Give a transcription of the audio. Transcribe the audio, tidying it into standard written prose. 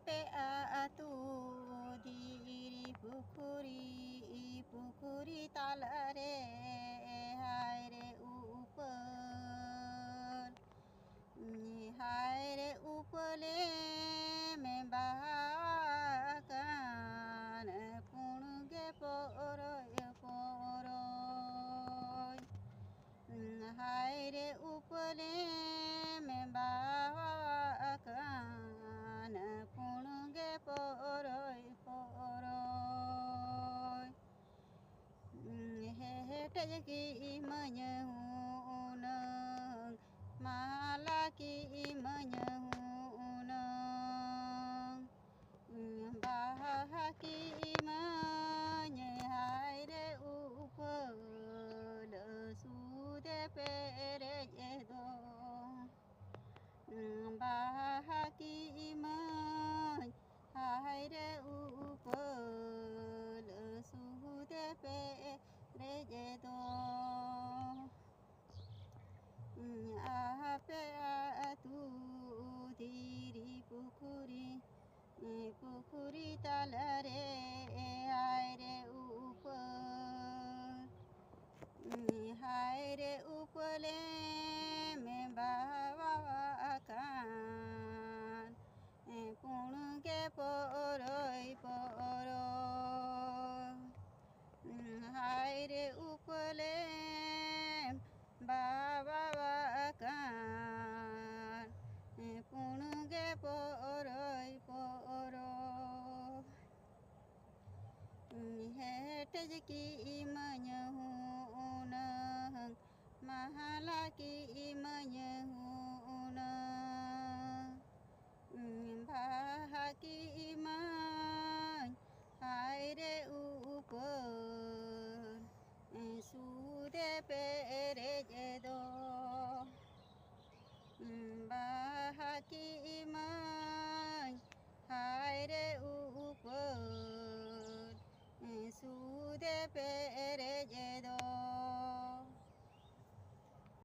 pe tu diri pukuri talare hai re upar hai re upale me bakan punge poroy poroy hai re upale me bakan punge poroy poroy he ki manyunang malaki manyunang bahaki manye hai re upal sude pere do bahaki manye hai re upal sude pere do ape tu diri pukuri talare hai re upar hai re upale me bakan punge poroy poroy hai re upale bakan punge poroy poroy he ki manyunang mahalaki manyunang